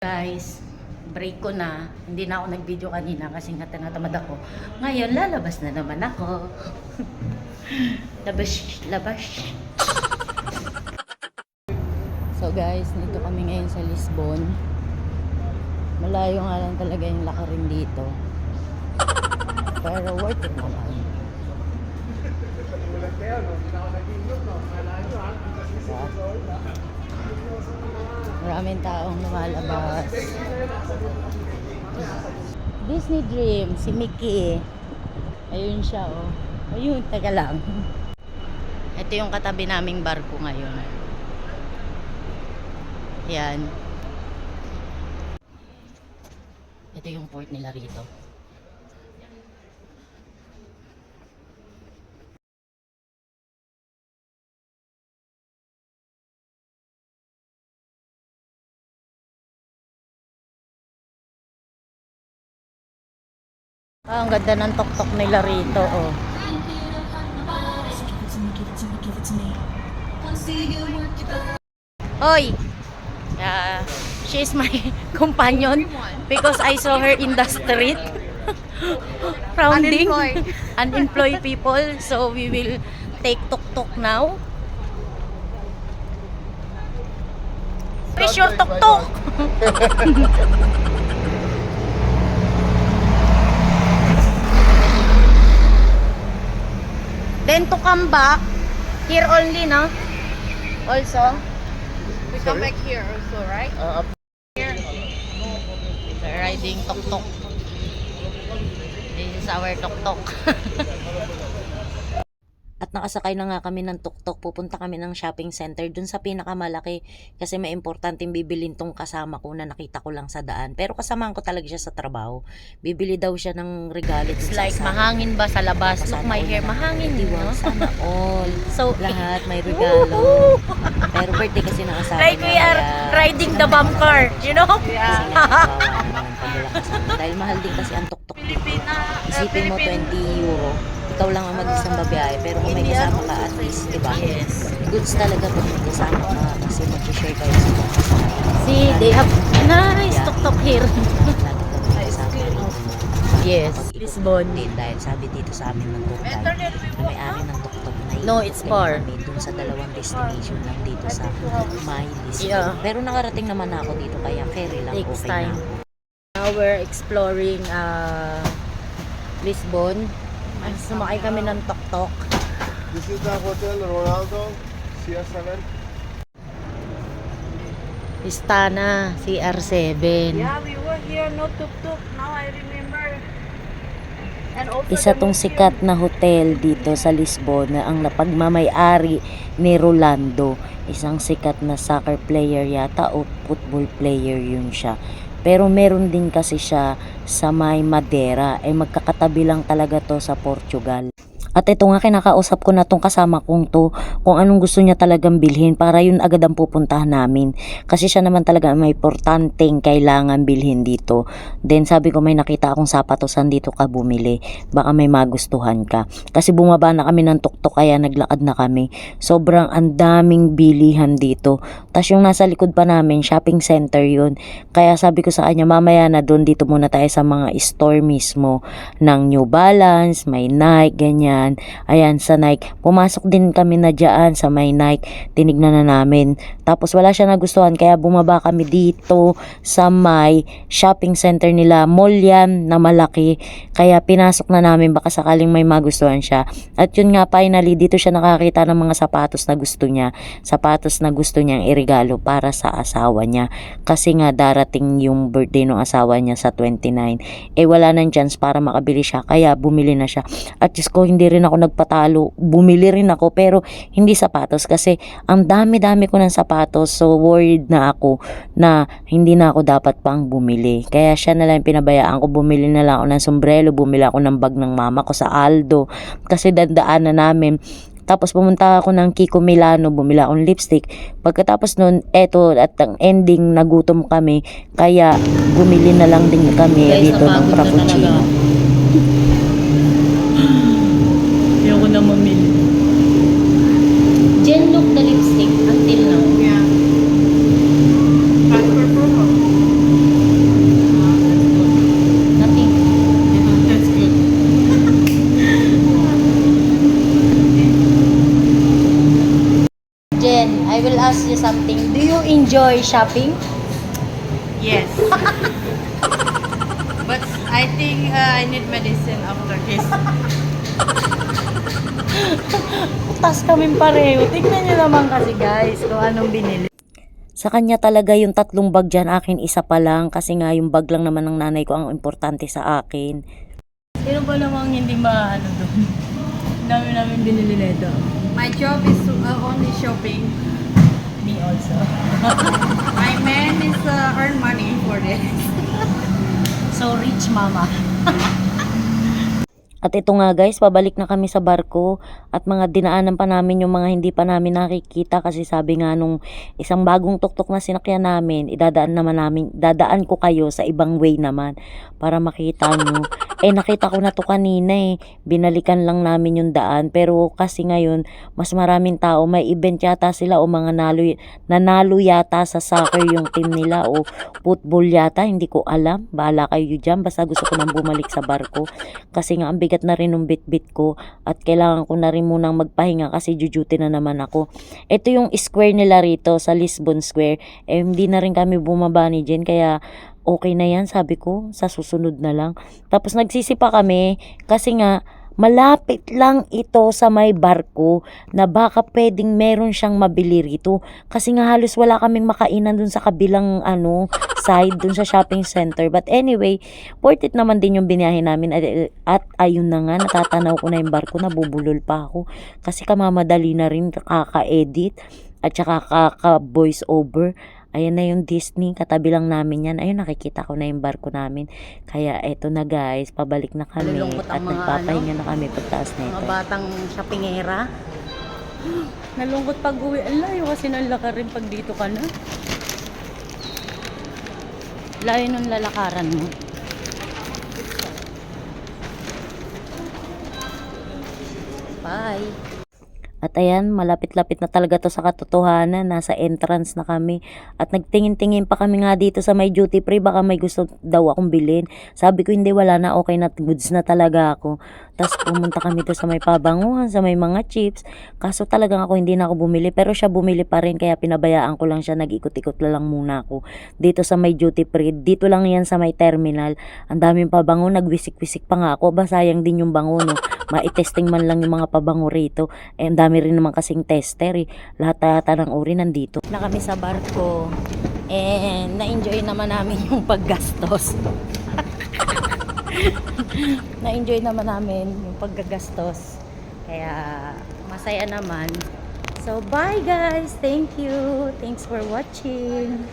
Guys, break ko na. Hindi na ako nag-video kanina kasi nga tinatamad ako. Ngayon, lalabas na naman ako. labas. So guys, nito kami ngayon sa Lisbon. Malayo nga lang talaga yung lakarin dito. Pero worth it naman. Maraming taong lumalabas. Disney Dream, si Mickey. Ayun siya, oh. Ayun, teka lang. Ito yung katabi naming barko ngayon. Yan. Ito yung port nila rito. Ang ganda ng tok-tok nila rito, oh. Hoy! She's my companion because I saw her in the street. Rounding. Unemployed people. So we will take tok-tok now. Where's your tok-tok? Then to come back, here only, no? Also? We come back here also, right? Here. We're riding tok-tok. This is our tok-tok. At nakasakay na nga kami ng tuk-tuk, pupunta kami ng shopping center dun sa pinakamalaki kasi may importanteng bibilin tong kasama ko na nakita ko lang sa daan. Pero kasamahan ko talaga siya sa trabaho. Bibili daw siya ng regalo. It's like mahangin ba sa labas? Look my hair, mahangin, no? Sana all. So, lahat may regalo. Pero birthday kasi ng asawa Like we are riding the bumper, you know? Yeah. Dahil mahal din kasi ang tuk-tuk dito. Isipin mo 20 euro. Ikaw lang ang mag-isang babiyahe, pero kung may kasama ka at least, diba? Yes. Goods talaga pag may kasama ka kasi mag-share kayo sa mga kasama. See, they have nice tuk-tuk here. Lagi kami kasama rin. Yes, Lisbon. Dahil sabi dito sa amin ng tour guide na may-ari ng tuk-tuk na no, it's far. Dun sa dalawang destination lang dito sa may Lisbon. Yeah. Pero nakarating naman ako dito, kaya ferry lang Takes okay time. na ako. Now we're exploring Lisbon. Sumakay kami ng tok-tok. This is the Hotel Ronaldo, CR7. Istana, CR7. Yeah, we were here, no tuk-tuk. Now I remember. And also Isa tong sikat na hotel dito sa Lisbon na ang napagmamay-ari ni Rolando. Isang sikat na soccer player yata o football player yun siya. Pero meron din kasi siya sa may Madeira. Magkakatabi lang talaga to sa Portugal. At ito nga, kinakausap ko na tong kasama kong to kung anong gusto niya talagang bilhin para yun agad ang pupuntahan namin. Kasi siya naman talaga may importanteng kailangan bilhin dito. Then sabi ko may nakita akong sapatosan dito ka bumili. Baka may magustuhan ka. Kasi bumaba na kami ng tuk-tuk kaya naglakad na kami. Sobrang ang daming bilihan dito. Tapos yung nasa likod pa namin, shopping center yun. Kaya sabi ko sa kanya mamaya na doon dito muna tayo sa mga store mismo ng New Balance, may Nike, ganyan. Ayan, sa Nike. Pumasok din kami na dyan sa may Nike. Tinignan na namin. Tapos wala siya nagustuhan kaya bumaba kami dito sa may shopping center nila. Mall yan na malaki. Kaya pinasok na namin baka sakaling may magustuhan siya. At yun nga, finally, dito siya nakakita ng mga sapatos na gusto niya. Sapatos na gusto niyang iregalo para sa asawa niya. Kasi nga darating yung birthday ng asawa niya sa 29. Wala nang chance para makabili siya. Kaya bumili na siya. At just ko, hindi rin ako nagpatalo. Bumili rin ako pero hindi sapatos kasi ang dami-dami ko ng sapatos. So worried na ako na hindi na ako dapat pang bumili. Kaya siya na lang pinabayaan ko. Bumili na lang ako ng sombrero. Bumili ako ng bag ng mama ko sa Aldo. Kasi dandaan na namin. Tapos pumunta ako ng Kiko Milano, bumili akong lipstick. Pagkatapos nun, eto at ang ending nagutom kami. Kaya bumili na lang din kami dito ng frappuccino. Ayoko na mamili. Jen look the lipstick until now. Yeah. As per promo. ask you something. Do you enjoy shopping? Yes. But I think I need medicine after this. Utas kaming pareho. Tignan nyo naman kasi guys kung anong binili. Sa kanya talaga yung 3 bag dyan, akin isa pa lang. Kasi nga yung bag lang naman ng nanay ko ang importante sa akin. Sino ba namang hindi maano doon? Dami namin binili nito. My job is only shopping. Me also. My man is earn money for this. So rich mama. At ito nga guys, pabalik na kami sa barko at mga dinaanan pa namin yung mga hindi pa namin nakikita kasi sabi nga nung isang bagong tuktok na sinakyan namin, dadaan ko kayo sa ibang way naman para makita nyo. Nakita ko na to kanina binalikan lang namin yung daan pero kasi ngayon mas maraming tao, may event yata sila o mga nanalo yata sa soccer yung team nila o football yata, hindi ko alam, bahala kayo dyan, basta gusto ko nang bumalik sa barko kasi nga ang bigat na rin ng bitbit ko at kailangan ko na rin munang magpahinga kasi jujuti na naman ako. Ito yung square nila rito sa Lisbon Square, hindi na rin kami bumaba ni Jen kaya okay na yan, sabi ko, sa susunod na lang. Tapos nagsisipa kami kasi nga malapit lang ito sa may barko na baka pwedeng meron siyang mabili rito. Kasi nga halos wala kaming makainan dun sa kabilang side dun sa shopping center. But anyway, worth it naman din yung biniyahe namin at ayun na nga, natatanaw ko na yung barko, nabubulol pa ako. Kasi kamamadali na rin kaka-edit at saka kaka-voice over. Ayan na yung Disney, katabi lang namin yan. Ayun, nakikita ko na yung barko namin. Kaya eto na guys, pabalik na kami at nagpapahinga na kami pagtaas na ito. Mga batang shoppingera. Nalungkot pag uwi. Alayo kasi nang lakarin pag dito ka na. Layo nung lalakaran mo. Bye! At ayan, malapit-lapit na talaga to sa katotohanan. Nasa entrance na kami. At nagtingin-tingin pa kami nga dito sa may duty free. Baka may gusto daw akong bilhin. Sabi ko, hindi, wala na. Okay na, goods na talaga ako. Tapos pumunta kami to sa may pabanguhan, sa may mga chips. Kaso talagang ako hindi na ako bumili. Pero siya bumili pa rin. Kaya pinabayaan ko lang siya. Nag-ikot-ikot lang muna ako. Dito sa may duty free. Dito lang yan sa may terminal. Ang daming pabango. Nagwisik-wisik pa nga ako. Sayang din yung bango, no? Maitesting man lang yung mga pabango rito. Ang dami rin naman kasing tester lahat ng uri nandito na kami sa barko and na-enjoy naman namin yung paggastos. Na-enjoy naman namin yung paggagastos kaya masaya naman. So bye guys, thank you, thanks for watching.